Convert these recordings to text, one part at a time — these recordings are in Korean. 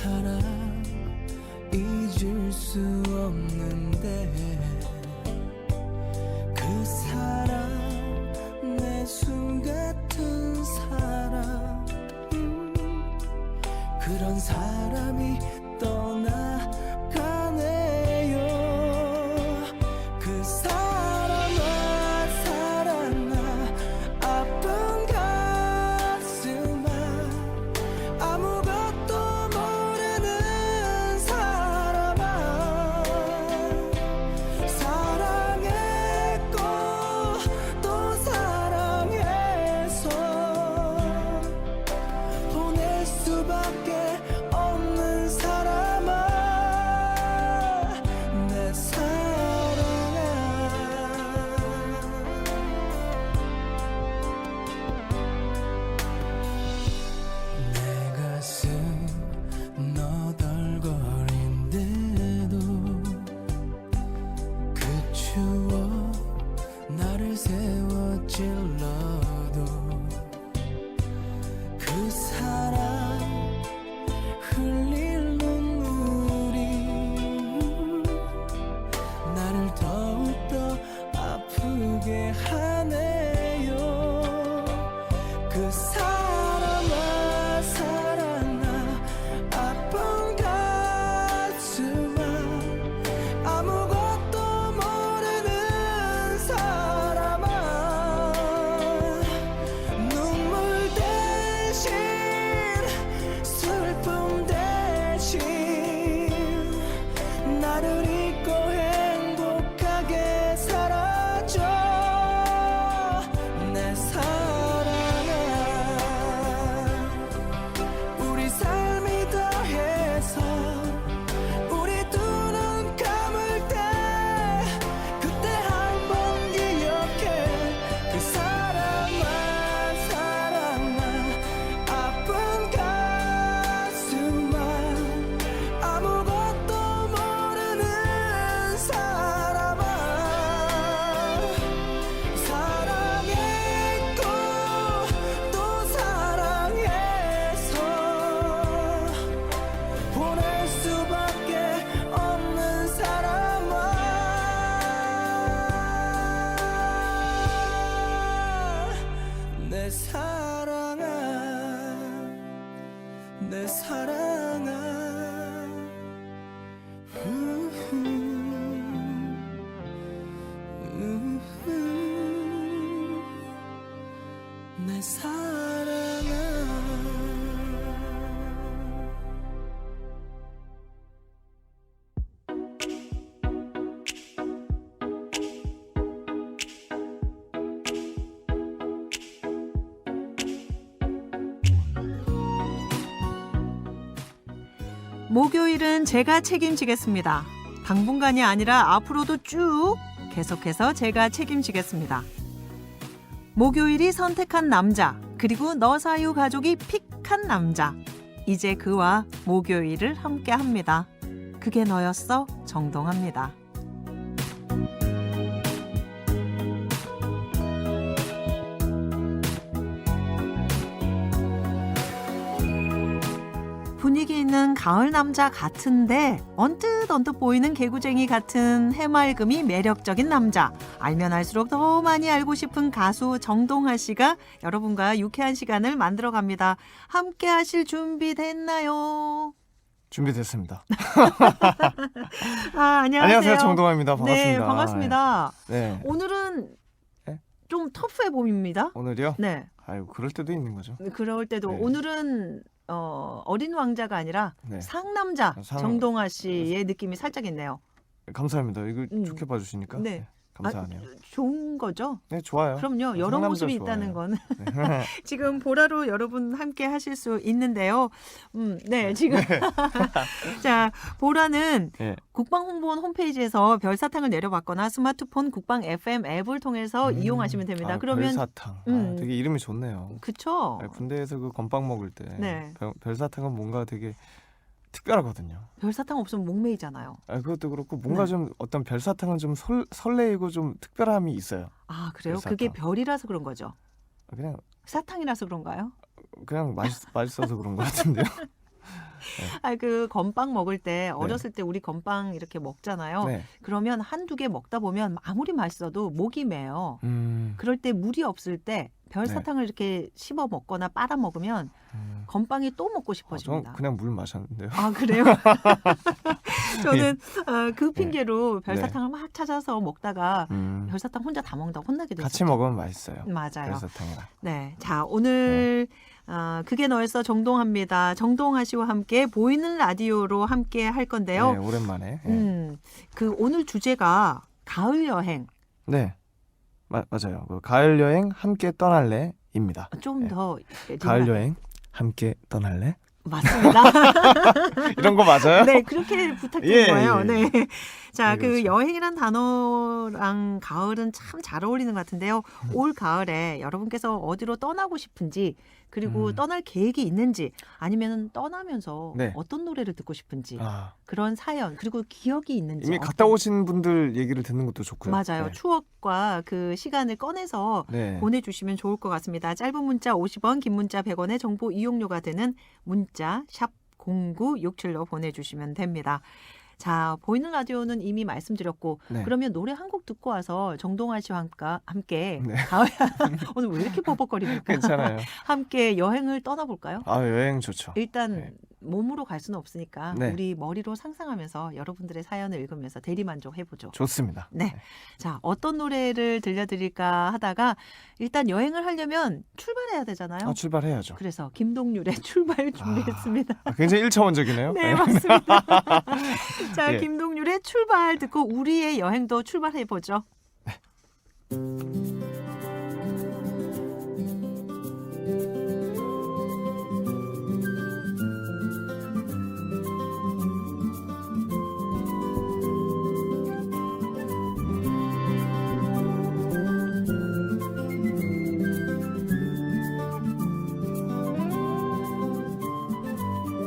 사람 잊을 수 없는데 그 사람 내 숨 같은 사람 그런 사람이 떠나가네요. 그 사람아 사랑아 아픈 가슴아 아무것도 모르는 사람아 사랑했고 또 사랑해서 보낼 수밖에 없는 사람아 내 사랑아 내 가슴 너덜거린데도 그 추억 나를 세워 찔러도 그 사랑 흘릴 눈물이 나를 더욱더 아프게 하네요. 그 사람아 사랑아 아픈 가슴아 아무것도 모르는 사람아 눈물 대신 슬픔 대신 나를 잊고 행복하게 살아줘 내 사랑아 우리 삶이 더해서 우리 두 눈 감을 때 그때 한번 기억해 그 사랑아 사랑아 아픈 가슴아 아무것도 모르는 사람아 사랑했고 또 사랑해서 보낼 수밖에 없는 사람아 내 사랑아 내 사랑아 내 사랑아 목요일은 제가 책임지겠습니다. 당분간이 아니라 앞으로도 쭉 계속해서 제가 책임지겠습니다. 목요일이 선택한 남자, 그리고 너 사유 가족이 픽한 남자. 이제 그와 목요일을 함께합니다. 그게 너였어? 정동합니다. 분위기 있는 가을 남자 같은데 언뜻 보이는 개구쟁이 같은 해맑음이 매력적인 남자. 알면 알수록 더 많이 알고 싶은 가수 정동하 씨가 여러분과 유쾌한 시간을 만들어갑니다. 함께 하실 준비 됐나요? 준비됐습니다. 안녕하세요. 안녕하세요. 정동아입니다. 반갑습니다. 네, 반갑습니다. 네. 오늘은 네? 좀 터프해 봄입니다. 오늘이요? 네. 아유, 그럴 때도 있는 거죠. 그럴 때도 네. 오늘은 어린 왕자가 아니라 네. 상남자 정동하 씨의 느낌이 살짝 있네요. 감사합니다. 이거 좋게 봐주시니까. 네. 네, 감사하네요. 좋은 거죠? 네, 좋아요. 그럼요. 여러 상남자 모습이 좋아요. 있다는 건 네. 지금 보라로 여러분 함께 하실 수 있는데요. 네, 지금 자, 보라는 네. 국방홍보원 홈페이지에서 별사탕을 내려받거나 스마트폰 국방 FM 앱을 통해서 이용하시면 됩니다. 그러면 별사탕. 되게 이름이 좋네요. 그쵸? 군대에서 그 건빵 먹을 때 네. 별사탕은 뭔가 되게 특별하거든요. 별사탕 없으면 목매이잖아요. 그것도 그렇고 뭔가 네. 좀 어떤 별사탕은 좀 설레이고 좀 특별함이 있어요. 아, 그래요? 별사탕. 그게 별이라서 그런 거죠? 그냥 사탕이라서 그런가요? 맛있어서 그런 것 같은데요. 그 건빵 먹을 때 어렸을 때 우리 건빵 이렇게 먹잖아요. 네. 그러면 한두 개 먹다 보면 아무리 맛있어도 목이 메요. 그럴 때 물이 없을 때 별사탕을 이렇게 씹어 먹거나 빨아 먹으면 건빵이 또 먹고 전 싶어집니다. 그냥 물 마셨는데요. 아, 그래요? 저는 그 핑계로 별사탕을 막 찾아서 먹다가 별사탕 혼자 다 먹는다고 혼나게 됐어요. 같이 먹으면 맛있어요. 맞아요. 별사탕이랑. 네, 자 오늘 그게 너였어 정동하입니다. 정동하 씨와 함께 보이는 라디오로 함께 할 건데요. 네, 오랜만에. 네. 그 오늘 주제가 가을 여행. 네. 맞아요. 그 가을 여행 함께 떠날래입니다. 좀 네. 더 가을 여행 함께 떠날래? 맞습니다. 이런 거 맞아요? 네, 그렇게 부탁드린 거예요. 예. 네. 자, 네, 그 그렇죠. 여행이란 단어랑 가을은 참 잘 어울리는 것 같은데요. 올 가을에 여러분께서 어디로 떠나고 싶은지, 그리고 떠날 계획이 있는지, 아니면 떠나면서 네. 어떤 노래를 듣고 싶은지, 아, 그런 사연, 그리고 기억이 있는지. 이미 갔다 오신 분들 얘기를 듣는 것도 좋고요. 맞아요. 네. 추억과 그 시간을 꺼내서 네. 보내주시면 좋을 것 같습니다. 짧은 문자 50원, 긴 문자 100원의 정보 이용료가 되는 문자 샵 0967로 보내주시면 됩니다. 자, 보이는 라디오는 이미 말씀드렸고 네. 그러면 노래 한 곡 듣고 와서 정동환 씨와 함께 네. 가을 오늘 왜 이렇게 버벅거립니까? 괜찮아요. 함께 여행을 떠나볼까요? 아, 여행 좋죠. 일단 네. 몸으로 갈 수는 없으니까 네. 우리 머리로 상상하면서 여러분들의 사연을 읽으면서 대리만족 해보죠. 좋습니다. 네. 자, 어떤 노래를 들려드릴까 하다가 일단 여행을 하려면 출발해야 되잖아요. 아, 출발해야죠. 그래서 김동률의 출발 준비했습니다. 굉장히 1차원적이네요. 네, 맞습니다. 자, 예. 김동률의 출발 듣고 우리의 여행도 출발해보죠.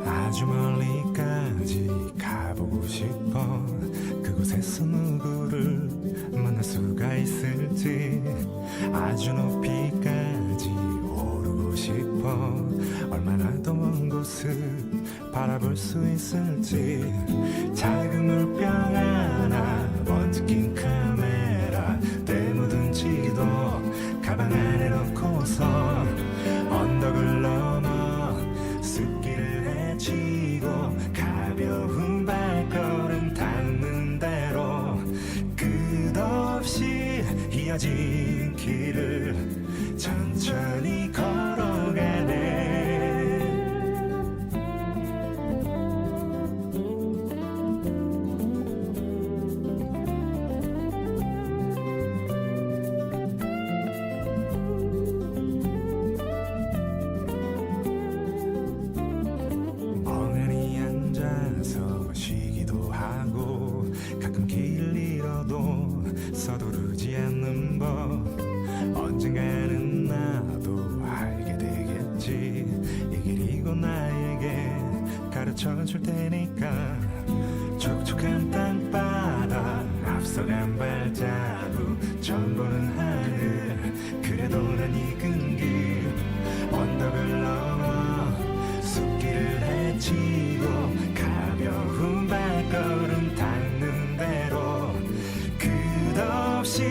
아주 멀리까지 가보고 싶어. 그곳에서 누구를 만날 수가 있을지. 아주 높이까지 오르고 싶어. 얼마나 더 먼 곳을 바라볼 수 있을지. 작은 물병 하나, 먼지 낀 카메라, 때 묻은 지도 가방 안에 넣고서 언덕을 넘어 숲길을 헤치고 가벼운 발걸음 닿는 대로 끝없이 이어진 길을 천천히 걸어가네. 멍하니 앉아서 쉬기도 하고 가끔 길을 잃어도 서두르지 않는 법. 언젠가는 나도 알게 되겠지. 이 길이 곧 나에게 가르쳐 줄 테니까. 촉촉한 땅바닥 앞서간 발자국 처음 보는 하늘. 그래도 난 익은 길 언덕을 넘어 숲길을 헤치고 가벼운 발걸음 닿는 대로 끝없이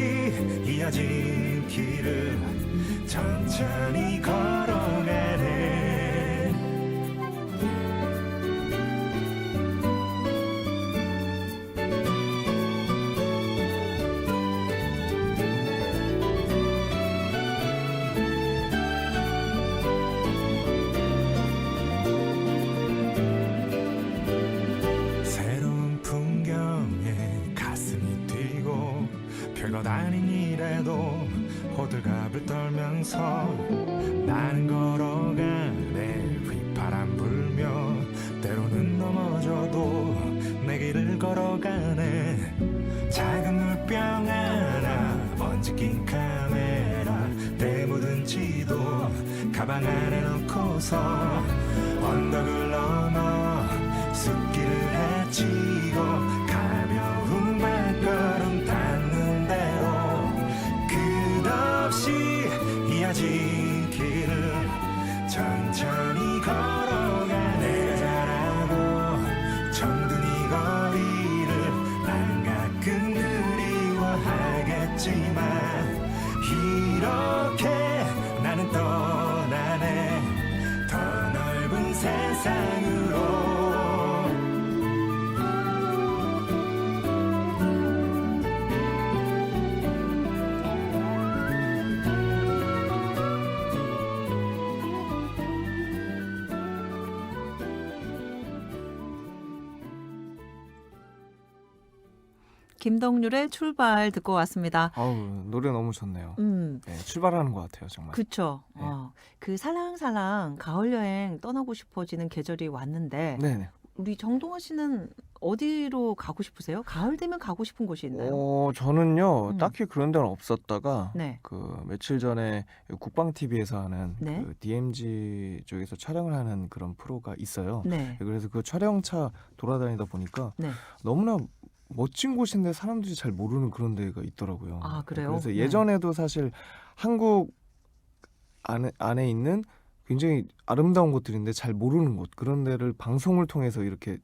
이어진 길을 천천히 걸어가네. 새로운 풍경에 가슴이 뛰고 별것 아닌 일에도 호들갑을 떨면서 나는 걸어가네. 휘파람 불며 때로는 넘어져도 내 길을 걸어가네. 작은 물병 하나, 먼지 낀 카메라, 때 묻은 지도 가방 안에 넣고서 언덕을 넘어 숲길을 헤치고 가벼운 발걸음 닿는 대로 끝없이 이어진 길을 천천히 걸어가. 내가 잘하고 김덕률의 출발 듣고 왔습니다. 아우 노래 너무 좋네요. 네, 출발하는 것 같아요 정말. 그쵸. 네. 그 살랑살랑 가을 여행 떠나고 싶어지는 계절이 왔는데 네네. 우리 정동원 씨는 어디로 가고 싶으세요? 가을 되면 가고 싶은 곳이 있나요? 저는요 음. 딱히 그런 데는 없었다가 네. 그 며칠 전에 국방 TV에서 하는 네. 그 DMZ 쪽에서 촬영을 하는 그런 프로가 있어요. 네. 그래서 그 촬영차 돌아다니다 보니까 네. 너무나 멋진 곳인데 사람들이 잘 모르는 그런 데가 있더라고요. 아, 그래요? 그래서 네. 예전에도 사실 한국 안에 있는 굉장히 아름다운 곳들인데 잘 모르는 곳 그런 데를 방송을 통해서 이렇게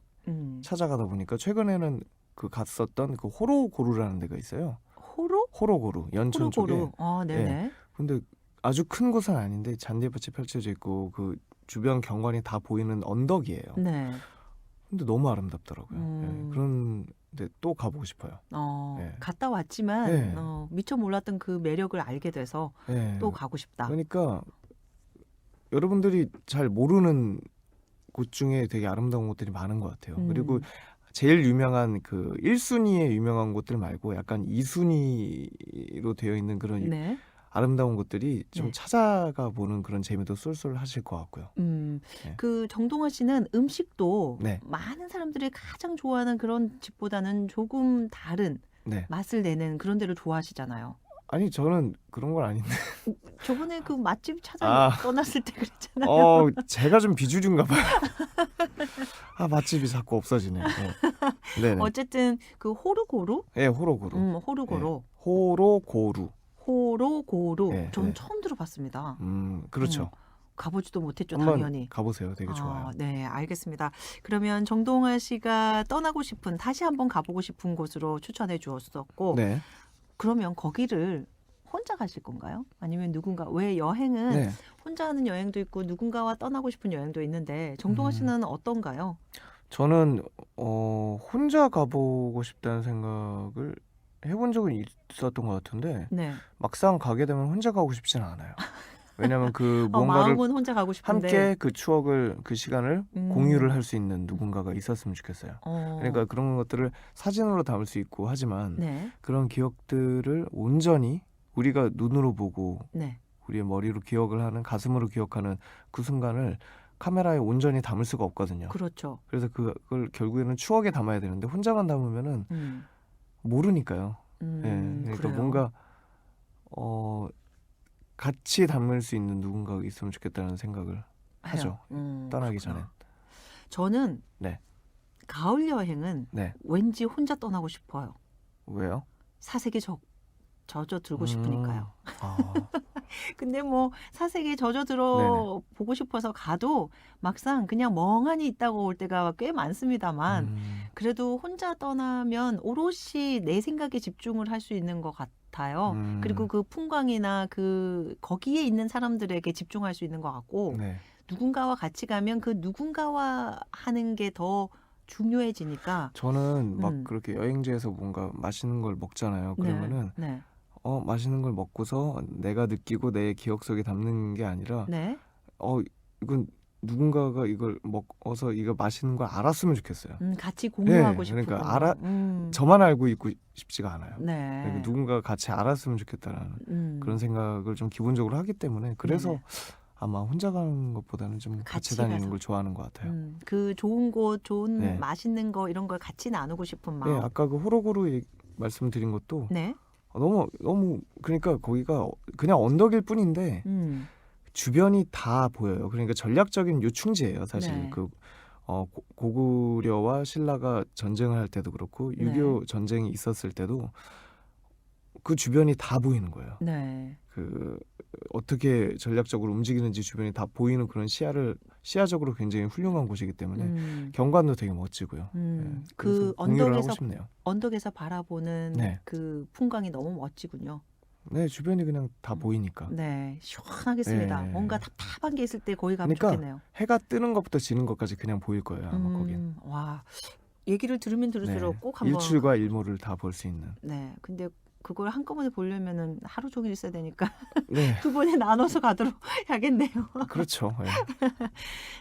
찾아가다 보니까 최근에는 그 갔었던 그 호로고루라는 데가 있어요. 호로? 호로고루 연천 쪽에. 호로고루. 네네. 근데 아주 큰 곳은 아닌데 잔디밭이 펼쳐져 있고 그 주변 경관이 다 보이는 언덕이에요. 네. 근데 너무 아름답더라고요. 그런데 또 가보고 싶어요. 네. 갔다 왔지만 네. 미처 몰랐던 그 매력을 알게 돼서 네. 또 가고 싶다. 그러니까 여러분들이 잘 모르는 곳 중에 되게 아름다운 곳들이 많은 것 같아요. 그리고 제일 유명한 그 1순위의 유명한 곳들 말고 약간 2순위로 되어 있는 그런 네. 아름다운 곳들이 좀 네. 찾아가 보는 그런 재미도 쏠쏠 하실 것 같고요. 그 정동원 씨는 음식도 네. 많은 사람들이 가장 좋아하는 그런 집보다는 조금 다른 네. 맛을 내는 그런 데를 좋아하시잖아요. 아니 저는 그런 건 아닌데. 저번에 그 맛집 찾아 떠났을 때 그랬잖아요. 제가 좀 비주류인가 봐요. 맛집이 자꾸 없어지네요. 네. 네네. 어쨌든 그 호루고루? 네, 호로고루. 호루고루. 호로고루. 호로고루. 네, 전 네. 처음 들어봤습니다. 그렇죠. 가보지도 못했죠, 한번 당연히. 가보세요. 되게 좋아요. 네, 알겠습니다. 그러면 정동원 씨가 떠나고 싶은, 다시 한번 가보고 싶은 곳으로 추천해 주었었고, 네. 그러면 거기를 혼자 가실 건가요? 아니면 누군가, 왜 여행은 네. 혼자 하는 여행도 있고 누군가와 떠나고 싶은 여행도 있는데 정동원 씨는 어떤가요? 저는 혼자 가보고 싶다는 생각을 해본 적은 있었던 것 같은데 네. 막상 가게 되면 혼자 가고 싶지는 않아요. 왜냐하면 그 무언가를 마음은 혼자 가고 싶은데. 함께 그 추억을 그 시간을 음. 공유를 할 수 있는 누군가가 있었으면 좋겠어요. 그러니까 그런 것들을 사진으로 담을 수 있고 하지만 네. 그런 기억들을 온전히 우리가 눈으로 보고 네. 우리의 머리로 기억을 하는 가슴으로 기억하는 그 순간을 카메라에 온전히 담을 수가 없거든요. 그렇죠. 그래서 그걸 결국에는 추억에 담아야 되는데 혼자만 담으면은 모르니까요. 그러니까 그래요. 뭔가 같이 담을 수 있는 누군가가 있으면 좋겠다는 생각을 하죠. 떠나기 전에. 저는 네. 가을 여행은 네. 왠지 혼자 떠나고 싶어요. 왜요? 사색에 젖어들고 싶으니까요. 아, 근데 뭐 사색에 젖어들어 보고 싶어서 가도 막상 그냥 멍하니 있다고 올 때가 꽤 많습니다만 그래도 혼자 떠나면 오롯이 내 생각에 집중을 할 수 있는 것 같아요. 그리고 그 풍광이나 그 거기에 있는 사람들에게 집중할 수 있는 것 같고 네. 누군가와 같이 가면 그 누군가와 하는 게 더 중요해지니까. 저는 막 그렇게 여행지에서 뭔가 맛있는 걸 먹잖아요. 그러면은 네. 맛있는 걸 먹고서 내가 느끼고 내 기억 속에 담는 게 아니라 네. 이건 누군가가 이걸 먹어서 이거 맛있는 걸 알았으면 좋겠어요. 같이 공유하고 싶고. 그러니까 저만 알고 있고 싶지가 않아요. 네. 그러니까 누군가가 같이 알았으면 좋겠다라는 그런 생각을 좀 기본적으로 하기 때문에 그래서 네네. 아마 혼자 가는 것보다는 좀 같이 같이 다니는 가서. 걸 좋아하는 것 같아요. 그 좋은 곳, 좋은 네. 맛있는 거 이런 걸 같이 나누고 싶은 마음. 네, 아까 그 호로고루 말씀드린 것도 네. 너무 그러니까 거기가 그냥 언덕일 뿐인데 주변이 다 보여요. 그러니까 전략적인 요충지예요, 사실. 네. 그 고구려와 신라가 전쟁을 할 때도 그렇고 6.25 전쟁이 있었을 때도 그 주변이 다 보이는 거예요. 네. 그 어떻게 전략적으로 움직이는지 주변이 다 보이는 그런 시야적으로 굉장히 훌륭한 곳이기 때문에 경관도 되게 멋지고요. 그 공유를 하고 싶네요. 언덕에서 바라보는 네. 그 풍광이 너무 멋지군요. 네, 주변이 그냥 다 보이니까. 네, 시원하겠습니다. 네. 뭔가 답답한 게 있을 때 거기 가면 그러니까 좋겠네요. 해가 뜨는 것부터 지는 것까지 그냥 보일 거예요, 아마 거긴. 와, 얘기를 들으면 들을수록 꼭 한번. 일출과 일몰을 다 볼 수 있는. 네, 근데 그걸 한꺼번에 보려면은 하루 종일 있어야 되니까 네, 두 번에 나눠서 가도록 해야겠네요. 그렇죠. 네.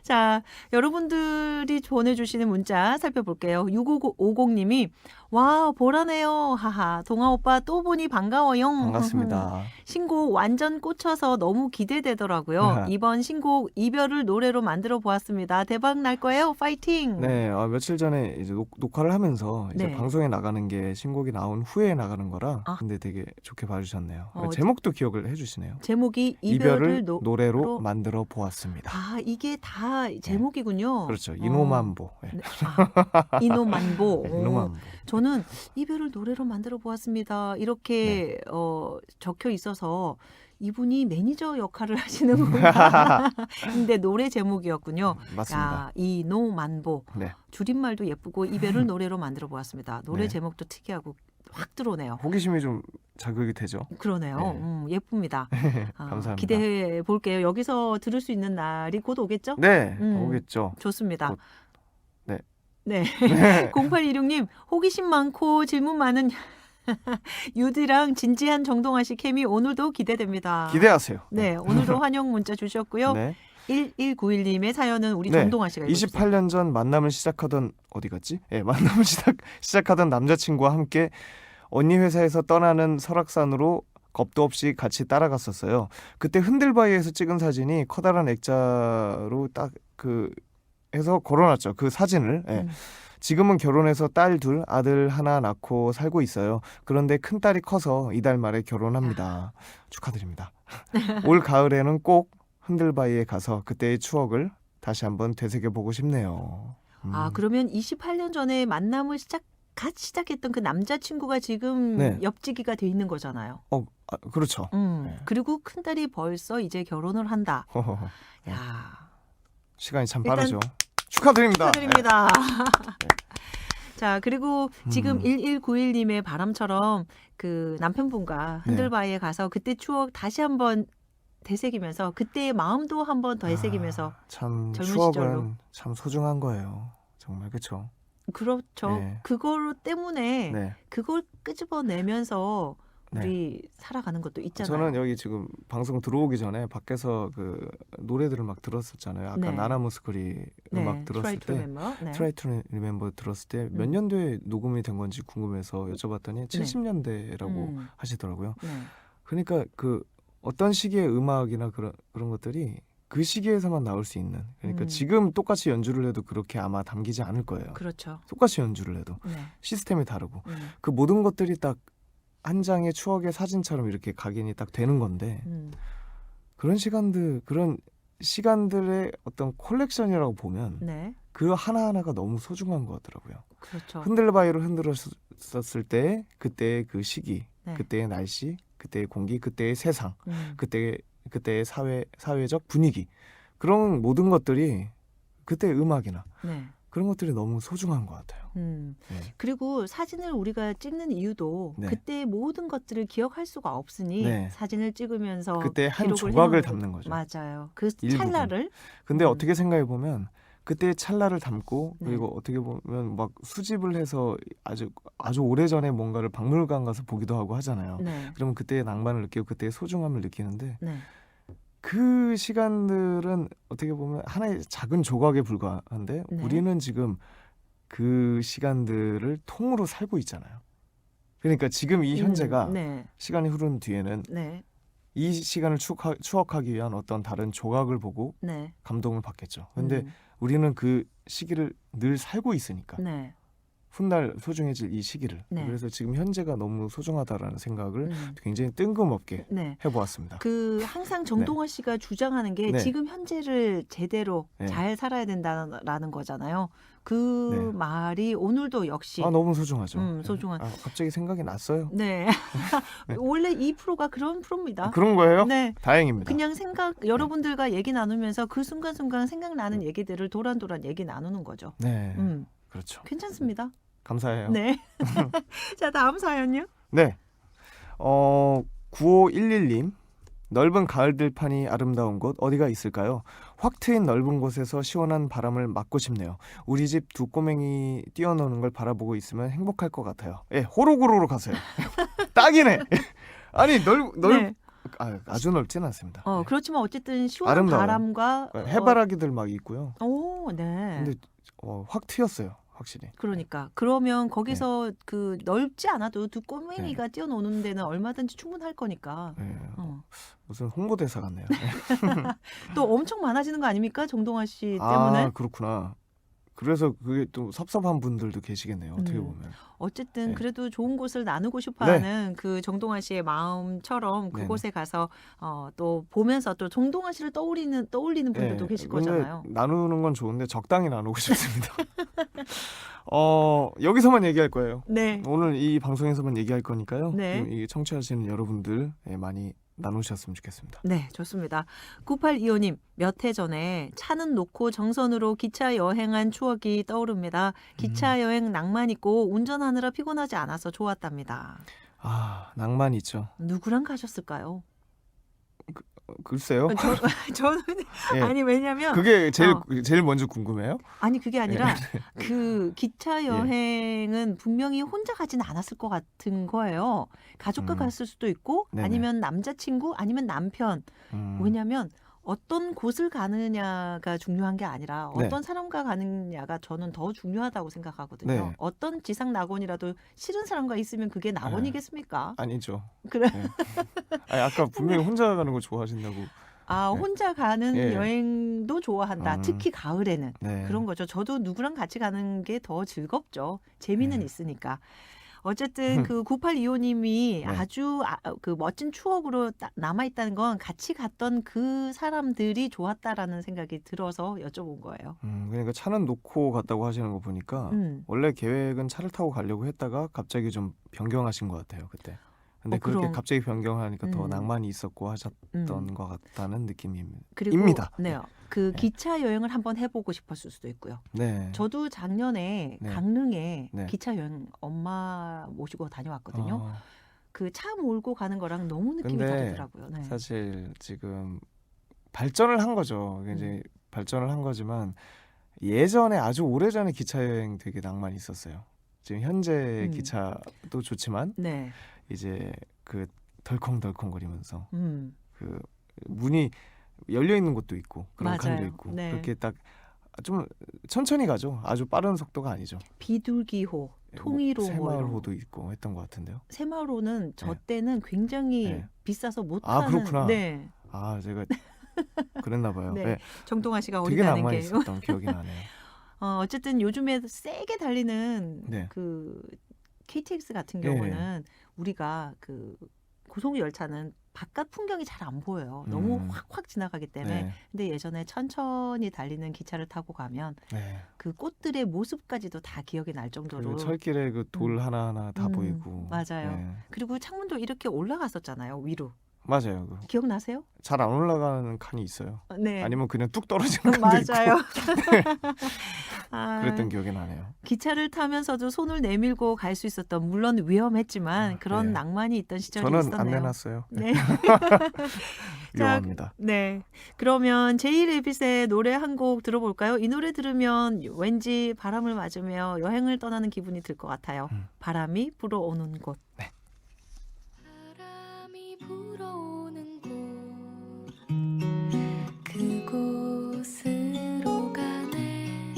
자, 여러분들이 보내주시는 문자 살펴볼게요. 6550님이 와 보라네요. 하하 동아 오빠 또 보니 반가워요. 반갑습니다. 신곡 완전 꽂혀서 너무 기대되더라고요. 이번 신곡 이별을 노래로 만들어 보았습니다. 대박 날 거예요. 파이팅. 네, 며칠 전에 이제 녹화를 하면서 이제 네. 방송에 나가는 게 신곡이 나온 후에 나가는 거라 아. 근데 되게 좋게 봐주셨네요. 어, 제목도 기억을 해주시네요. 제목이 이별을 이별을 노래로 만들어 보았습니다. 아 이게 다 제목이군요. 그렇죠. 이노만보. 네. 네. 이노만보. 네, 이노만보. 저는 이별을 노래로 만들어 보았습니다. 이렇게 적혀 있어서 이분이 매니저 역할을 하시는구나. 근데 노래 제목이었군요. 맞습니다. 야, 이노만보. 네. 줄임말도 예쁘고 이별을 노래로 만들어 보았습니다. 노래 네. 제목도 특이하고 확 들어오네요. 호기심이 좀 자극이 되죠. 그러네요. 네. 예쁩니다. 감사합니다. 기대해 볼게요. 여기서 들을 수 있는 날이 곧 오겠죠? 네, 음. 오겠죠. 좋습니다. 곧. 네. 네. 네. 0816님 호기심 많고 질문 많은 유디랑 진지한 정동아 씨 케미 오늘도 기대됩니다. 기대하세요. 네, 오늘도 환영 문자 주셨고요. 네. 1191님의 사연은 우리 네. 정동아 씨가 읽어주세요. 28년 전 만남을 시작하던 어디 갔지? 예, 만남을 시작하던 남자친구와 함께 언니 회사에서 떠나는 설악산으로 겁도 없이 같이 따라갔었어요. 그때 흔들바위에서 찍은 사진이 커다란 액자로 딱 해서 걸어놨죠. 그 사진을. 예. 지금은 결혼해서 딸 둘, 아들 하나 낳고 살고 있어요. 그런데 큰딸이 커서 이달 말에 결혼합니다. 축하드립니다. 올 가을에는 꼭 흔들바위에 가서 그때의 추억을 다시 한번 되새겨보고 싶네요. 아, 그러면 28년 전에 만남을 시작했던 그 남자친구가 지금 네. 옆지기가 돼 있는 거잖아요. 그렇죠. 네. 그리고 큰딸이 벌써 이제 결혼을 한다. 허허허. 야, 시간이 참 일단 빠르죠. 축하드립니다. 축하드립니다. 자, 그리고 지금 1191님의 바람처럼 그 남편분과 흔들바위에 가서 그때 추억 다시 한번 되새기면서 그때의 마음도 한번 더 되새기면서 참 젊은 추억은 시절로. 참 소중한 거예요. 정말 그렇죠. 그렇죠. 네. 그거 때문에 네. 그걸 끄집어내면서 네. 우리 살아가는 것도 있잖아요. 저는 여기 지금 방송 들어오기 전에 밖에서 그 노래들을 막 들었었잖아요. 아까 네. 나나무스코리 음악 들었을 때 네. Try to Remember 들었을 때 몇 년도에 녹음이 된 건지 궁금해서 여쭤봤더니 70년대라고 하시더라고요. 네. 그러니까 그 어떤 시기의 음악이나 그런 것들이 그 시기에서만 나올 수 있는, 그러니까 지금 똑같이 연주를 해도 그렇게 아마 담기지 않을 거예요. 그렇죠. 똑같이 연주를 해도 네. 시스템이 다르고 그 모든 것들이 딱 한 장의 추억의 사진처럼 이렇게 각인이 딱 되는 건데 그런 시간들의 어떤 콜렉션이라고 보면 네. 그 하나하나가 너무 소중한 것 같더라고요. 그렇죠. 흔들바위로 흔들었을 때 그때의 그 시기, 네. 그때의 날씨, 그때의 공기, 그때의 세상, 음. 그때의 사회적 분위기, 그런 모든 것들이 그때의 음악이나 네. 그런 것들이 너무 소중한 것 같아요. 네. 그리고 사진을 우리가 찍는 이유도 네. 그때의 모든 것들을 기억할 수가 없으니 네. 사진을 찍으면서 그때 한 기록을 조각을 해놓는 담는 거죠. 맞아요. 그 일부분. 찰나를. 근데 어떻게 생각해 보면 그때의 찰나를 담고 네. 그리고 어떻게 보면 막 수집을 해서 아주 오래전에 뭔가를 박물관 가서 보기도 하고 하잖아요. 네. 그러면 그때의 낭만을 느끼고 그때의 소중함을 느끼는데 네. 그 시간들은 어떻게 보면 하나의 작은 조각에 불과한데 네. 우리는 지금 그 시간들을 통으로 살고 있잖아요. 그러니까 지금 이 현재가 네. 시간이 흐른 뒤에는 네. 이 시간을 추억하기 위한 어떤 다른 조각을 보고 네. 감동을 받겠죠. 근데 우리는 그 시기를 늘 살고 있으니까 네. 훗날 소중해질 이 시기를. 네. 그래서 지금 현재가 너무 소중하다라는 생각을 음. 굉장히 뜬금없게 네. 해보았습니다. 그 항상 정동아 씨가 주장하는 게 네. 지금 현재를 제대로 네. 잘 살아야 된다라는 거잖아요. 그 네. 말이 오늘도 역시 너무 소중하죠. 소중한. 갑자기 생각이 났어요. 네. 원래 이 프로가 그런 프로입니다. 그런 거예요? 네. 다행입니다. 그냥 여러분들과 얘기 나누면서 그 순간순간 생각나는 얘기들을 도란도란 얘기 나누는 거죠. 네, 그렇죠. 괜찮습니다. 감사해요. 네. 자, 다음 사연요. 네. 9511님. 넓은 가을 들판이 아름다운 곳 어디가 있을까요? 확 트인 넓은 곳에서 시원한 바람을 맞고 싶네요. 우리 집 두 꼬맹이 뛰어노는 걸 바라보고 있으면 행복할 것 같아요. 예, 호로구로로 가세요. 딱이네. 아니 네. 아주 넓진 않습니다. 네. 그렇지만 어쨌든 시원한 아름다워요. 바람과 해바라기들 막 있고요. 네. 근데 확 트였어요, 확실히. 그러니까 그러면 거기서 그 넓지 않아도 두 꼬맹이가 네. 뛰어노는 데는 얼마든지 충분할 거니까. 네. 어. 무슨 홍보대사 같네요. 또 엄청 많아지는 거 아닙니까? 정동아 씨 때문에. 그렇구나. 그래서 그게 또 섭섭한 분들도 계시겠네요. 어떻게 음. 보면. 어쨌든 네. 그래도 좋은 곳을 나누고 네. 싶어하는 그 정동아 씨의 마음처럼 네네. 그곳에 가서 또 보면서 또 정동아 씨를 떠올리는 분들도 예, 계실 근데 거잖아요. 나누는 건 좋은데 적당히 나누고 싶습니다. 여기서만 얘기할 거예요. 네. 오늘 이 방송에서만 얘기할 거니까요. 네. 이 청취하시는 여러분들 많이 나누셨으면 좋겠습니다. 네, 좋습니다. 9825님, 몇 해 전에 차는 놓고 정선으로 기차 여행한 추억이 떠오릅니다. 기차 여행 낭만 있고 운전하느라 피곤하지 않아서 좋았답니다. 낭만 있죠. 누구랑 가셨을까요? 글쎄요. 저는 예. 아니 왜냐면 그게 제일 먼저 궁금해요. 아니 그게 아니라 그 기차 예. 여행은 분명히 혼자 가진 않았을 것 같은 거예요. 가족과 갔을 수도 있고 네네. 아니면 남자친구 아니면 남편. 왜냐면 어떤 곳을 가느냐가 중요한 게 아니라 네. 어떤 사람과 가느냐가 저는 더 중요하다고 생각하거든요. 네. 어떤 지상 낙원이라도 싫은 사람과 있으면 그게 낙원이겠습니까? 아니죠. 그래. 네. 아까 분명히 혼자 가는 거 좋아하신다고. 네. 혼자 가는 예. 여행도 좋아한다. 특히 가을에는. 네. 그런 거죠. 저도 누구랑 같이 가는 게 더 즐겁죠. 재미는 네. 있으니까. 어쨌든 그 9825님이 네. 아주 그 멋진 추억으로 남아있다는 건 같이 갔던 그 사람들이 좋았다라는 생각이 들어서 여쭤본 거예요. 그러니까 차는 놓고 갔다고 하시는 거 보니까 원래 계획은 차를 타고 가려고 했다가 갑자기 좀 변경하신 것 같아요, 그때. 근데 그렇게 그럼. 갑자기 변경하니까 더 음. 낭만이 있었고 하셨던 것 같다는 느낌입니다. 그리고 네, 그 네. 기차 여행을 한번 해보고 싶었을 수도 있고요. 네. 저도 작년에 네. 강릉에 네. 기차 여행 엄마 모시고 다녀왔거든요. 어, 그 차 몰고 가는 거랑 너무 느낌이 근데 다르더라고요. 네. 사실 지금 발전을 한 거죠. 이제 발전을 한 거지만 예전에 아주 오래전에 기차 여행 되게 낭만이 있었어요. 지금 현재 기차도 좋지만 네. 이제 그 덜컹덜컹거리면서 음. 그 문이 열려 있는 곳도 있고 그런 칸도 맞아요. 있고 네. 그렇게 딱 좀 천천히 가죠. 아주 빠른 속도가 아니죠. 비둘기호, 통일호, 새마을호도 있고 했던 것 같은데요. 새마을호는 저 네. 때는 굉장히 네. 비싸서 못 타는. 그렇구나. 네. 제가 그랬나 봐요. 네. 네. 정동아 씨가 되게 어리다는 낭만이 게. 있었던 기억이 나네요. 어쨌든 요즘에 세게 달리는 네. 그 KTX 같은 예. 경우는 우리가 그 고속 열차는 바깥 풍경이 잘 안 보여요. 너무 확확 지나가기 때문에. 네. 근데 예전에 천천히 달리는 기차를 타고 가면 네. 그 꽃들의 모습까지도 다 기억이 날 정도로. 그리고 철길에 그 돌 하나하나 다 보이고. 맞아요. 네. 그리고 창문도 이렇게 올라갔었잖아요. 위로. 맞아요. 기억나세요? 잘 안 올라가는 칸이 있어요. 네. 아니면 그냥 뚝 떨어지는 칸도 있고. 맞아요. 그랬던 기억이 나네요. 기차를 타면서도 손을 내밀고 갈 수 있었던, 물론 위험했지만 그런 네. 낭만이 있던 시절이 저는 있었네요. 안 내놨어요. 네. 위험합니다. 네. 그러면 제이레빗의 노래 한 곡 들어볼까요? 이 노래 들으면 왠지 바람을 맞으며 여행을 떠나는 기분이 들 것 같아요. 바람이 불어오는 곳. 바람이 불어오는 곳 그곳으로 가네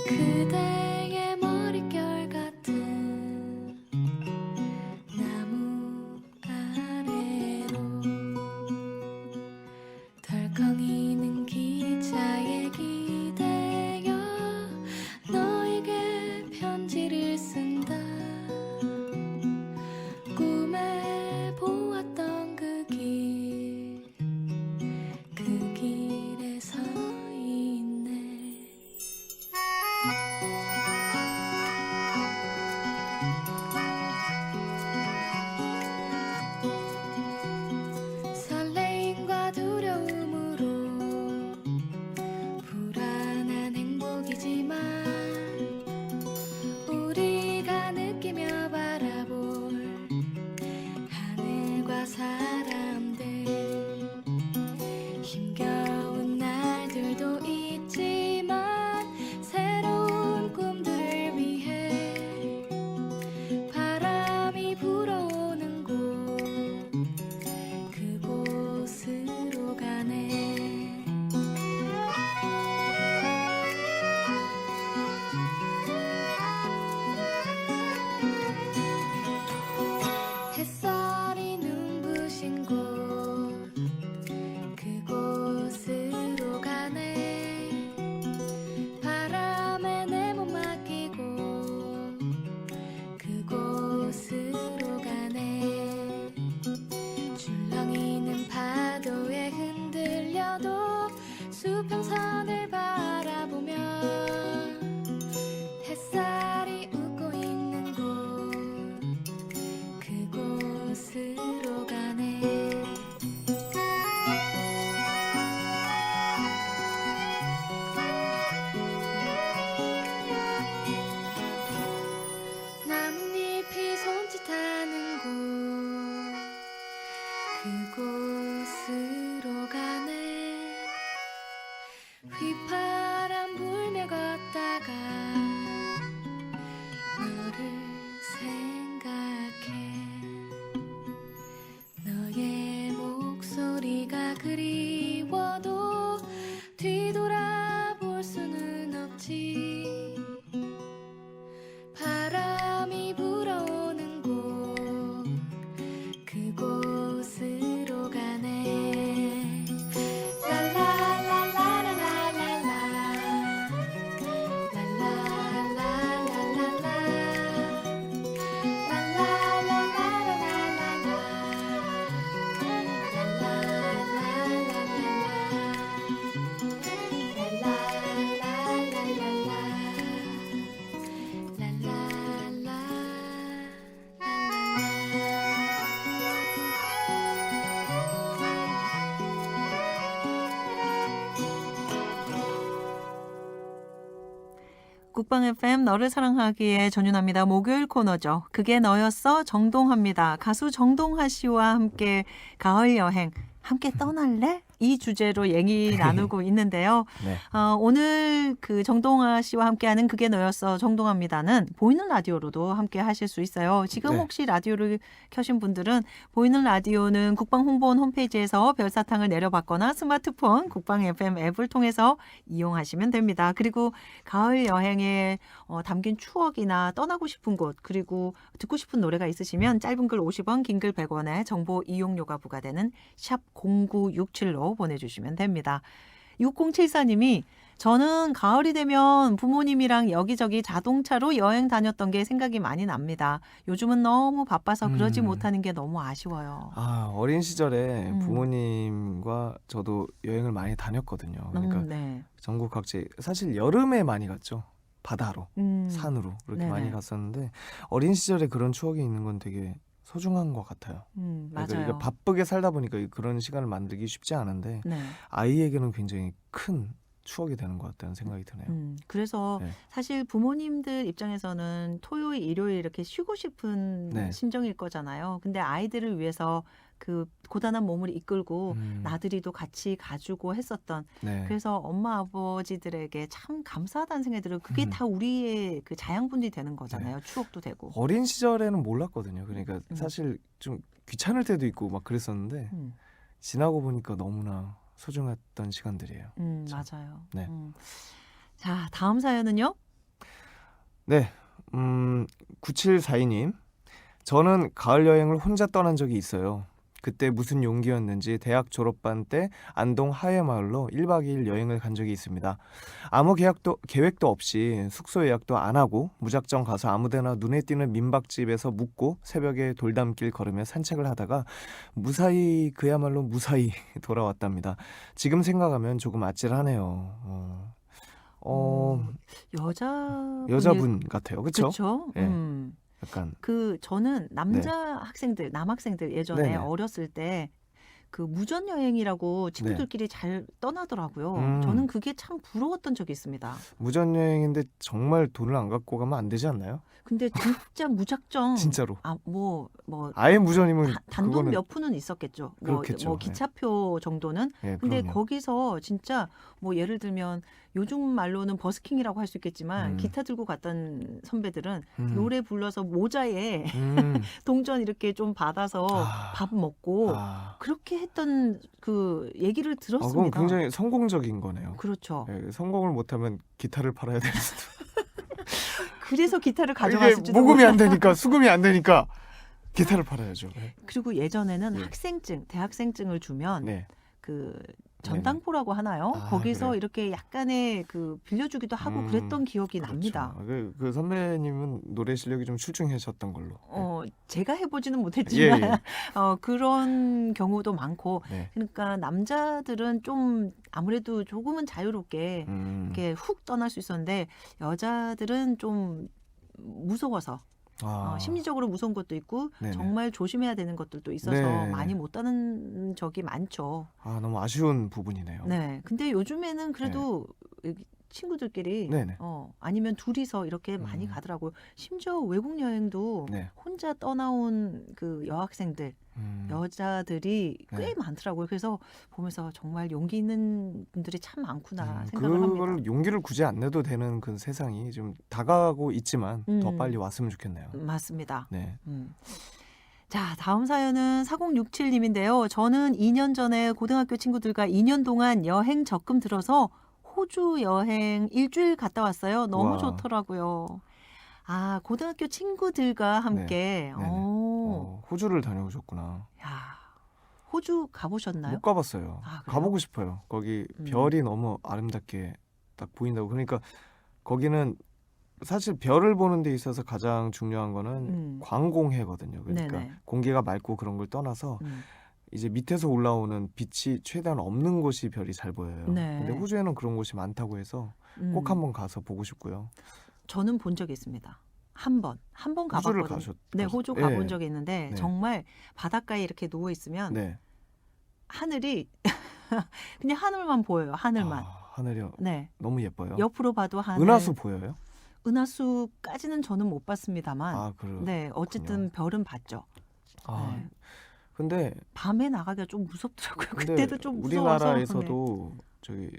그대의 머릿결 같은 나무 아래로 덜컹이는 기차에 기대어 너에게 편지를 쓴다 꿈에 보았던 그 길에 서 있네 그리워도 뒤돌아볼 수는 없지. 바람이 불어오는 곳 그곳으로 가네. 랄랄랄랄랄랄랄라 랄랄랄랄랄랄라 국방 FM 너를 사랑하기에 전윤합니다. 목요일 코너죠. 그게 너였어 정동합니다. 가수 정동하 씨와 함께 가을 여행 함께 떠날래? 이 주제로 얘기 나누고 있는데요. 네. 오늘 그 정동하 씨와 함께하는 그게 너였어 정동합니다는 보이는 라디오로도 함께 하실 수 있어요. 지금 네. 혹시 라디오를 켜신 분들은 보이는 라디오는 국방홍보원 홈페이지에서 별사탕을 내려받거나 스마트폰 국방 FM 앱을 통해서 이용하시면 됩니다. 그리고 가을 여행에 담긴 추억이나 떠나고 싶은 곳 그리고 듣고 싶은 노래가 있으시면 짧은 글 50원, 긴 글 100원에 정보 이용료가 부과되는 샵 0967로 보내주시면 됩니다. 6074님이 저는 가을이 되면 부모님이랑 여기저기 자동차로 여행 다녔던 게 생각이 많이 납니다. 요즘은 너무 바빠서 그러지 못하는 게 너무 아쉬워요. 어린 시절에 음. 부모님과 저도 여행을 많이 다녔거든요. 그러니까 네. 전국 각지 사실 여름에 많이 갔죠. 바다로, 산으로 그렇게 네네. 많이 갔었는데 어린 시절에 그런 추억이 있는 건 되게 소중한 것 같아요. 맞아요. 그러니까 바쁘게 살다 보니까 그런 시간을 만들기 쉽지 않은데 네. 아이에게는 굉장히 큰 추억이 되는 것 같다는 생각이 드네요. 그래서 네. 사실 부모님들 입장에서는 토요일, 일요일 이렇게 쉬고 싶은 네. 심정일 거잖아요. 근데 아이들을 위해서 그 고단한 몸을 이끌고 음, 나들이도 같이 가주고 했었던 네. 그래서 엄마 아버지들에게 참 감사하다는 생각이 들어요. 그게 다 우리의 그 자양분이 되는 거잖아요. 추억도 되고. 어린 시절에는 몰랐거든요. 그러니까 음. 사실 좀 귀찮을 때도 있고 막 그랬었는데 음, 지나고 보니까 너무나 소중했던 시간들이에요. 맞아요. 네. 자, 다음 사연은요? 네, 9742님. 저는 가을 여행을 혼자 떠난 적이 있어요. 그때 무슨 용기였는지 대학 졸업반 때 안동 하회마을로 1박 2일 여행을 간 적이 있습니다. 아무 계획도 없이 숙소 예약도 안 하고 무작정 가서 아무데나 눈에 띄는 민박집에서 묵고 새벽에 돌담길 걸으며 산책을 하다가 그야말로 무사히 돌아왔답니다. 지금 생각하면 조금 아찔하네요. 여자분 같아요. 그렇죠? 그렇죠. 예. 약간 저는 남학생들 예전에 네네. 어렸을 때 그 무전 여행이라고 친구들끼리 잘 떠나더라고요. 음. 저는 그게 참 부러웠던 적이 있습니다. 무전 여행인데 정말 돈을 안 갖고 가면 안 되지 않나요? 근데 진짜 무작정 진짜로. 아예 무전이면 단돈 그거는 몇 푼은 있었겠죠. 그렇겠죠. 뭐 기차표 정도는. 예, 근데 그럼요. 거기서 진짜 뭐 예를 들면 요즘 말로는 버스킹이라고 할 수 있겠지만 기타 들고 갔던 선배들은 노래 불러서 모자에 동전 이렇게 좀 받아서 밥 먹고 그렇게 했던 그 얘기를 그건 들었습니다. 굉장히 성공적인 거네요. 그렇죠. 예, 성공을 못하면 기타를 팔아야 되는 수도. 그래서 기타를 이게 가져갔을지도 모금이 안 되니까 수금이 안 되니까 기타를 팔아야죠. 예. 그리고 예전에는 예. 대학생증을 주면 네. 그 전당포라고 하나요? 아, 거기서 그래요? 이렇게 약간의 그 빌려주기도 하고 그랬던 기억이 그렇죠. 납니다. 그 선배님은 노래 실력이 좀 출중하셨던 걸로. 제가 해보지는 못했지만 예, 예. 그런 경우도 많고 네. 그러니까 남자들은 좀 아무래도 조금은 자유롭게 이렇게 훅 떠날 수 있었는데 여자들은 좀 무서워서 심리적으로 무서운 것도 있고 네네. 정말 조심해야 되는 것들도 있어서 네. 많이 못 떠는 적이 많죠. 너무 아쉬운 부분이네요. 네. 근데 요즘에는 그래도 친구들끼리 네네. 아니면 둘이서 이렇게 많이 가더라고요. 심지어 외국 여행도 네. 혼자 떠나온 그 여학생들, 여자들이 꽤 네. 많더라고요. 그래서 보면서 정말 용기 있는 분들이 참 많구나 생각을 합니다. 그걸 용기를 굳이 안 내도 되는 그 세상이 좀 다가가고 있지만 더 빨리 왔으면 좋겠네요. 맞습니다. 네. 자, 다음 사연은 4067님인데요. 저는 2년 전에 고등학교 친구들과 2년 동안 여행 적금 들어서 호주 여행 일주일 갔다 왔어요. 너무 와. 좋더라고요. 아, 고등학교 친구들과 함께. 네네. 호주를 다녀오셨구나. 야, 호주 가보셨나요? 못 가봤어요. 아, 그래요? 가보고 싶어요. 거기 음. 별이 너무 아름답게 딱 보인다고. 그러니까 거기는 사실 별을 보는 데 있어서 가장 중요한 거는 광공해거든요. 그러니까 네네. 공기가 맑고 그런 걸 떠나서 음. 이제 밑에서 올라오는 빛이 최대한 없는 곳이 별이 잘 보여요. 네. 근데 호주에는 그런 곳이 많다고 해서 꼭 한번 가서 보고 싶고요. 저는 본 적이 있습니다. 한 번 호주를 가봤거든요. 네, 호주 가본 적이 있는데 네. 정말 바닷가에 이렇게 누워 있으면 네. 하늘이 그냥 하늘만 보여요. 하늘만. 아, 하늘이 네. 너무 예뻐요. 옆으로 봐도 하늘. 은하수 보여요? 은하수까지는 저는 못 봤습니다만. 아, 그렇군요. 네, 어쨌든 별은 봤죠. 아, 네. 근데 밤에 나가기가 좀 무섭더라고요. 근데 그때도 좀 무서워서. 우리나라에서도 저기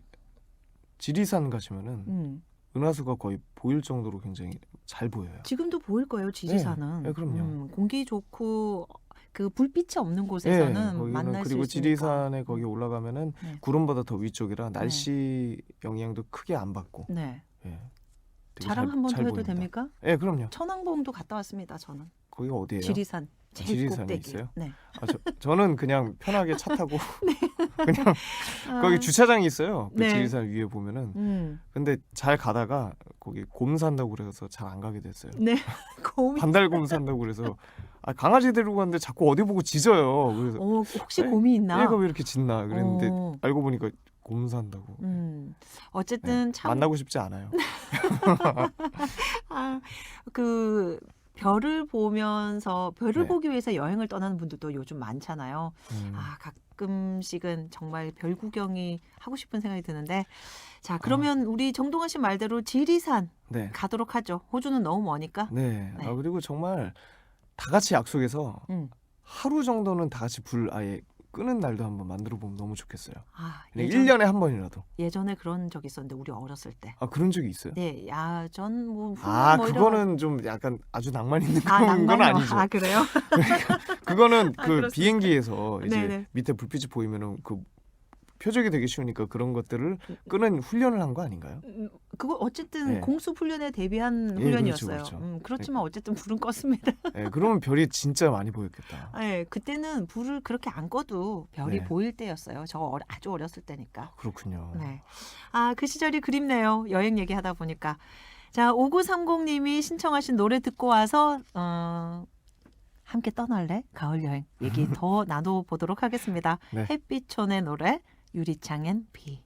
지리산 가시면은 은하수가 거의 보일 정도로 굉장히 잘 보여요. 지금도 보일 거예요, 지리산은. 네, 그럼요. 공기 좋고 그 불빛이 없는 곳에서는 거기는 만날 수 그리고 있으니까. 지리산에 거기 올라가면은 네. 구름보다 더 위쪽이라 날씨 영향도 크게 안 받고. 네. 예. 되게 자랑 한 번 더 잘 해도 보입니다. 됩니까? 네, 그럼요. 천왕봉도 갔다 왔습니다, 저는. 거기가 어디예요? 지리산 제일 지리산에 꼭대기. 있어요? 네. 아, 저는 그냥 편하게 차 타고 그냥 거기 주차장이 있어요. 그 네. 지리산 위에 보면은. 근데 잘 가다가 거기 곰 산다고 그래서 잘 안 가게 됐어요. 네. 곰이. 반달곰 산다고 그래서 강아지 데리고 갔는데 자꾸 어디 보고 짖어요. 그래서 혹시 네? 곰이 있나? 얘가 왜 이렇게 짖나 그랬는데 어. 알고 보니까 곰 산다고. 어쨌든 네, 참 만나고 싶지 않아요. 그 별을 보면서 별을 네. 보기 위해서 여행을 떠나는 분들도 요즘 많잖아요. 음. 가끔씩은 정말 별 구경이 하고 싶은 생각이 드는데 자, 그러면 우리 정동원 씨 말대로 지리산 네. 가도록 하죠. 호주는 너무 머니까. 네. 네. 그리고 정말 다 같이 약속해서 음. 하루 정도는 다 같이 불 아예 끄는 날도 한번 만들어 보면 너무 좋겠어요. 그냥 예전, 1년에 한 번이라도. 예전에 그런 적 있었는데 우리 어렸을 때. 그런 적이 있어요? 네, 야전 뭐 그거는 좀 약간 아주 낭만 있는 그런 건 낭만이요. 아니죠. 그래요? 그거는 그 그렇습니까? 비행기에서 이제 네네. 밑에 불빛이 보이면은 그 표적이 되기 쉬우니까 그런 것들을 끄는 훈련을 한 거 아닌가요? 그거 어쨌든 네. 공습 훈련에 대비한 예, 훈련이었어요. 그렇죠, 그렇죠. 그렇지만 어쨌든 불은 껐습니다. 네, 그러면 별이 진짜 많이 보였겠다. 네, 그때는 불을 그렇게 안 꺼도 별이 네. 보일 때였어요. 저 아주 어렸을 때니까. 그렇군요. 네. 그 시절이 그립네요. 여행 얘기하다 보니까. 자, 5930님이 신청하신 노래 듣고 와서 함께 떠날래? 가을 여행 얘기 더 나눠보도록 하겠습니다. 네. 햇빛촌의 노래 유리창엔 비.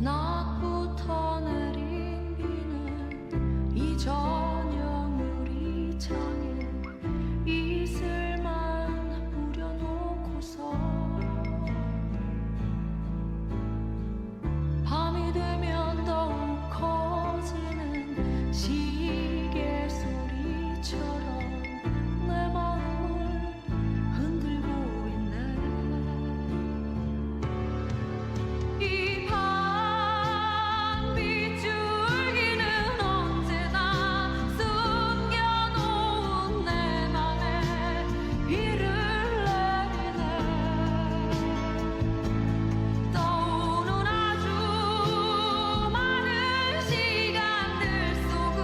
낮부터 내린 비는 이 저녁 유리창에 이슬만 뿌려놓고서 밤이 되면 더욱 커지는 시계 소리처럼 내 마음을 흔들고 있네. 이 밤 빗줄기는 언제나 숨겨놓은 내 맘에 비를 내리네. 떠오는 아주 많은 시간들 속을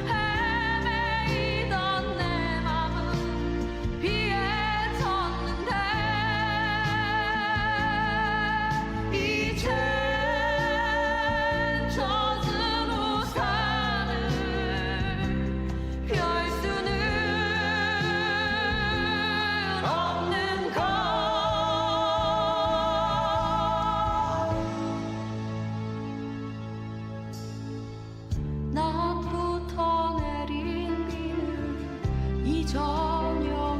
헤매이던 내 맘은 비에 젖는데 이젠 젖은 우산을 펼 수는 없는 걸. 낮부터 내린 비는 이 저녁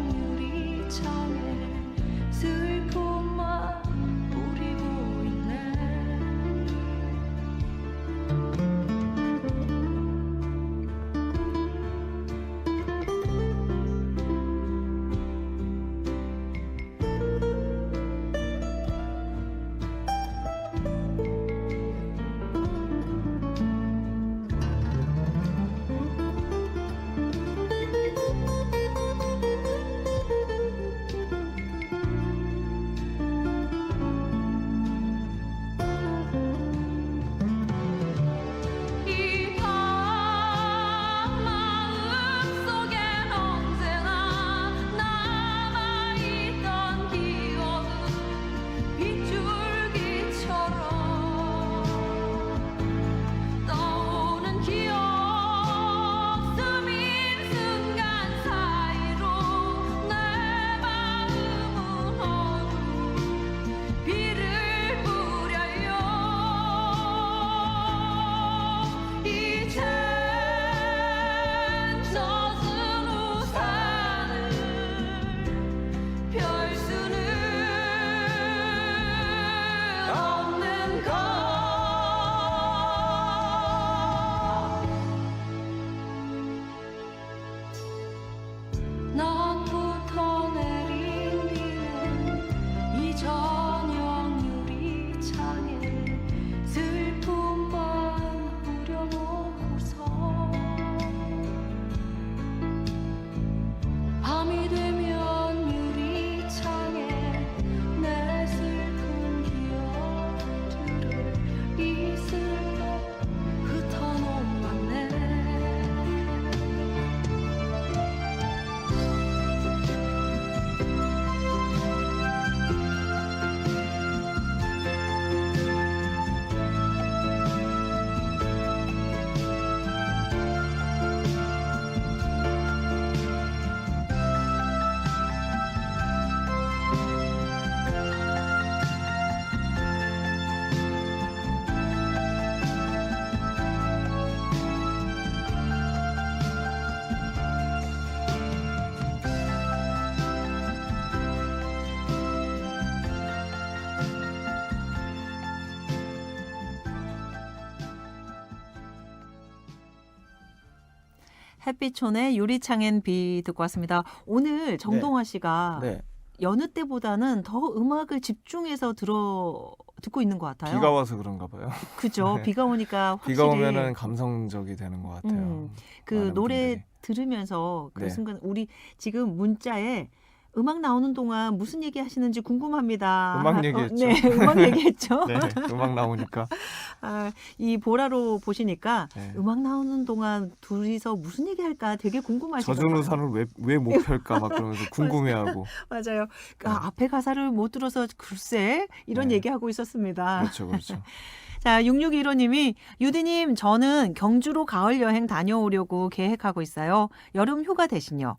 햇빛촌의 유리창엔 비 듣고 왔습니다. 오늘 정동화 씨가 네. 여느 때보다는 더 음악을 집중해서 듣고 있는 것 같아요. 비가 와서 그런가 봐요. 그죠. 네. 비가 오니까 확실히 비가 오면은 감성적이 되는 것 같아요. 그 많은 노래 분들이. 들으면서 그 네. 순간 우리 지금 문자에 음악 나오는 동안 무슨 얘기 하시는지 궁금합니다. 음악 얘기했죠. 네, 음악 얘기했죠. 네, 음악 나오니까. 아, 이 보라로 보시니까 네. 음악 나오는 동안 둘이서 무슨 얘기 할까 되게 궁금하시죠. 젖은 우산을 왜 못 펼까 막 그러면서 궁금해하고. 맞아요. 앞에 가사를 못 들어서 글쎄 이런 네. 얘기하고 있었습니다. 그렇죠, 그렇죠. 자, 6615님이 유디님 저는 경주로 가을 여행 다녀오려고 계획하고 있어요. 여름 휴가 대신요.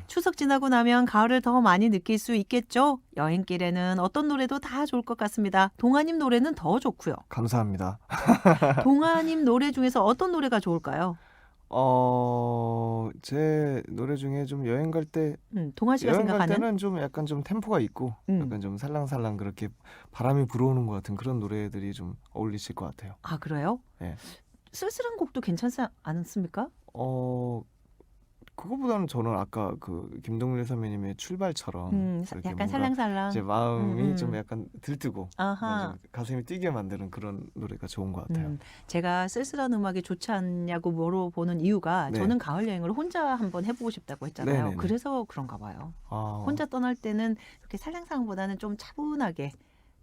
추석 지나고 나면 가을을 더 많이 느낄 수 있겠죠? 여행길에는 어떤 노래도 다 좋을 것 같습니다. 동아님 노래는 더 좋고요. 감사합니다. 동아님 노래 중에서 어떤 노래가 좋을까요? 제 노래 중에 좀 여행 갈 때 동아 씨가 여행 갈 생각하는 때는 좀 약간 좀 템포가 있고 약간 좀 살랑살랑 그렇게 바람이 불어오는 것 같은 그런 노래들이 좀 어울리실 것 같아요. 아, 그래요? 네. 쓸쓸한 곡도 괜찮지 않습니까? 그거보다는 저는 아까 그 김동률 선배님의 출발처럼 이렇게 약간 뭔가 살랑살랑. 제 마음이 음. 좀 약간 들뜨고 아하. 좀 가슴이 뛰게 만드는 그런 노래가 좋은 것 같아요. 제가 쓸쓸한 음악이 좋지 않냐고 물어보는 이유가 네. 저는 가을 여행을 혼자 한번 해보고 싶다고 했잖아요. 네네네. 그래서 그런가 봐요. 아, 혼자 떠날 때는 그렇게 살랑살랑보다는 좀 차분하게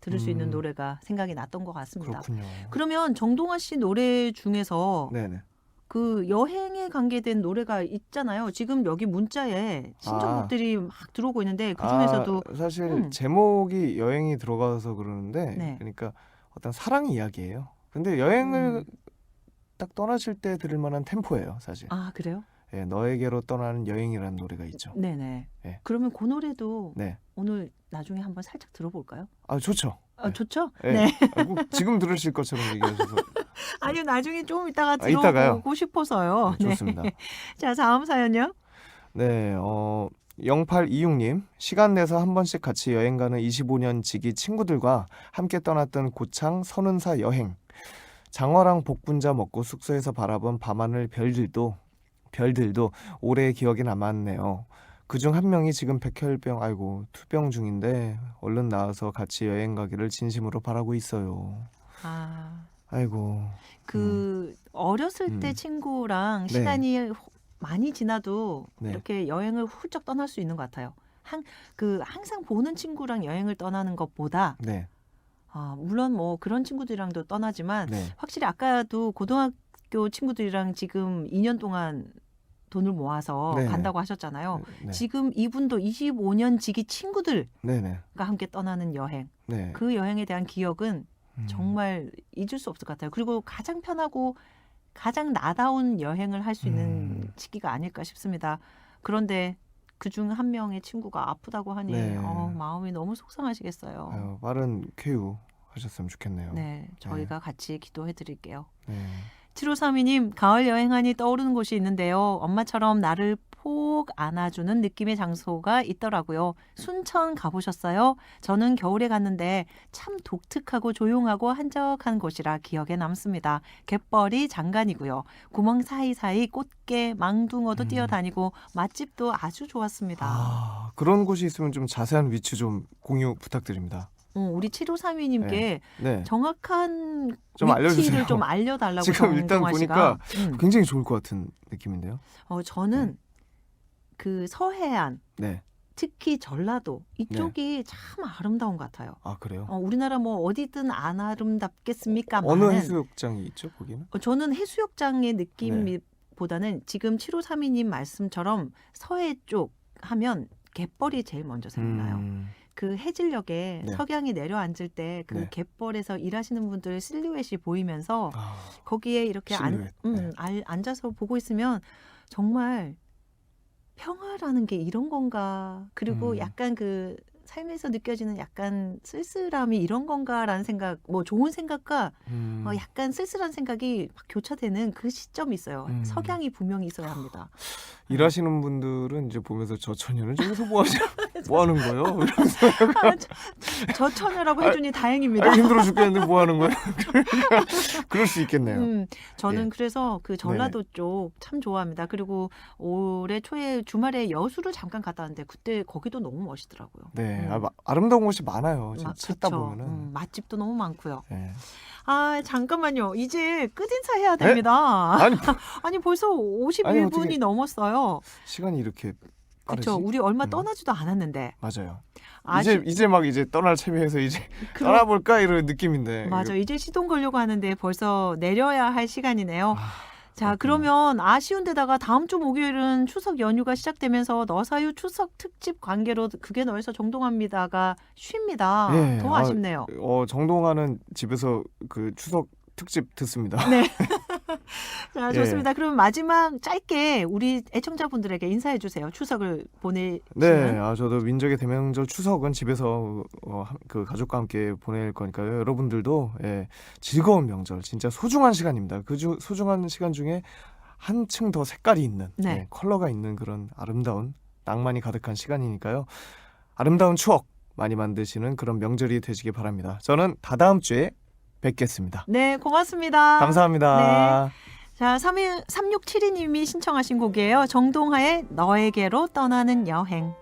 들을 수 있는 노래가 생각이 났던 것 같습니다. 그렇군요. 그러면 정동아 씨 노래 중에서 네네. 그 여행에 관계된 노래가 있잖아요. 지금 여기 문자에 신청곡들이 막 들어오고 있는데 그 중에서도 사실 제목이 여행이 들어가서 그러는데 네. 그러니까 어떤 사랑 이야기예요. 근데 여행을 딱 떠나실 때 들을 만한 템포예요, 사실. 아, 그래요? 예, 너에게로 떠나는 여행이라는 노래가 있죠. 네네. 네. 그러면 그 노래도 네. 오늘 나중에 한번 살짝 들어볼까요? 아, 좋죠. 아, 네. 좋죠? 예. 네. 꼭 지금 들으실 것처럼 얘기하셔서 아니요, 나중에 좀 이따가 이따가요? 들어보고 싶어서요. 네, 좋습니다. 자, 다음 사연요. 네, 0826님, 시간 내서 한 번씩 같이 여행 가는 25년 지기 친구들과 함께 떠났던 고창 선운사 여행. 장어랑 복분자 먹고 숙소에서 바라본 밤하늘 별들도 오래 기억에 남았네요. 그중 한 명이 지금 투병 중인데 얼른 나와서 같이 여행 가기를 진심으로 바라고 있어요. 아, 아이고. 어렸을 때 친구랑 네. 시간이 많이 지나도 네. 이렇게 여행을 훌쩍 떠날 수 있는 것 같아요. 항상 보는 친구랑 여행을 떠나는 것보다 네, 물론 뭐 그런 친구들이랑도 떠나지만 네, 확실히 아까도 고등학교 친구들이랑 지금 2년 동안 돈을 모아서 네. 간다고 하셨잖아요. 네, 지금 이분도 25년 지기 친구들과 네, 함께 떠나는 여행. 네. 그 여행에 대한 기억은 정말 잊을 수 없을 것 같아요. 그리고 가장 편하고 가장 나다운 여행을 할 수 있는 시기가 아닐까 싶습니다. 그런데 그중 한 명의 친구가 아프다고 하니 네. 마음이 너무 속상하시겠어요. 아유, 빠른 쾌유 하셨으면 좋겠네요. 네, 저희가 같이 기도해 드릴게요. 네. 7532님, 가을 여행하니 떠오르는 곳이 있는데요. 엄마처럼 나를 폭 안아주는 느낌의 장소가 있더라고요. 순천 가보셨어요? 저는 겨울에 갔는데 참 독특하고 조용하고 한적한 곳이라 기억에 남습니다. 갯벌이 장관이고요. 구멍 사이사이 꽃게, 망둥어도 뛰어다니고 맛집도 아주 좋았습니다. 그런 곳이 있으면 좀 자세한 위치 좀 공유 부탁드립니다. 우리 7532님께 네. 정확한 좀 위치를 알려주세요. 좀 알려달라고 지금 일단 정동아 보니까 씨가. 굉장히 좋을 것 같은 느낌인데요. 저는 그 서해안, 네. 특히 전라도 이쪽이 참 아름다운 것 같아요. 아, 그래요? 우리나라 뭐 어디든 안 아름답겠습니까? 어느 해수욕장이 있죠, 거기는? 저는 해수욕장의 네. 느낌보다는 지금 7532님 말씀처럼 서해 쪽 하면 갯벌이 제일 먼저 생각나요. 그 해질녘에 네. 석양이 내려앉을 때 그 네. 갯벌에서 일하시는 분들 실루엣이 보이면서 아, 거기에 이렇게 실루엣. 네. 앉아서 보고 있으면 정말 평화라는 게 이런 건가? 그리고 약간 그 삶에서 느껴지는 약간 쓸쓸함이 이런 건가라는 생각, 뭐 좋은 생각과 약간 쓸쓸한 생각이 막 교차되는 그 시점이 있어요. 석양이 분명히 있어야 합니다. 일하시는 분들은 이제 보면서 저 처녀는 저기서 뭐 하죠? 뭐 하는 거예요? 저 처녀라고 해주니 다행입니다. 아, 힘들어 죽겠는데 뭐 하는 거예요? 그럴 수 있겠네요. 저는 예. 그래서 그 전라도 쪽 참 좋아합니다. 그리고 올해 초에 주말에 여수를 잠깐 갔다 왔는데 그때 거기도 너무 멋있더라고요. 네, 아름다운 곳이 많아요. 진짜 찾다 그쵸. 보면은. 맛집도 너무 많고요. 네. 아 잠깐만요. 이제 끝인사 해야 됩니다. 아니 아니 벌써 51분이 아니, 어떻게- 넘었어요. 시간이 이렇게 빠르지? 그렇죠. 우리 얼마 떠나지도 않았는데. 맞아요. 아쉽- 이제 막 이제 떠날 채비해서 이제 그럼- 떠나볼까 이런 느낌인데. 맞아. 이제 시동 걸려고 하는데 벌써 내려야 할 시간이네요. 자, 그렇구나. 그러면 아쉬운 데다가 다음 주 목요일은 추석 연휴가 시작되면서 너사유 추석 특집 관계로 그게 너에서 정동합니다가 쉽니다. 예, 더 아쉽네요. 정동환은 집에서 그 추석 특집 듣습니다. 네. 자, 예. 좋습니다. 그럼 마지막 짧게 우리 애청자분들에게 인사해 주세요. 추석을 보내시는. 네, 저도 민족의 대명절 추석은 집에서 그 가족과 함께 보낼 거니까요. 여러분들도 즐거운 명절, 진짜 소중한 시간입니다. 소중한 시간 중에 한층 더 색깔이 있는, 네. 컬러가 있는 그런 아름다운 낭만이 가득한 시간이니까요. 아름다운 추억 많이 만드시는 그런 명절이 되시길 바랍니다. 저는 다다음 주에 뵙겠습니다. 네, 고맙습니다. 감사합니다. 자, 3672님이 신청하신 곡이에요. 정동하의 너에게로 떠나는 여행.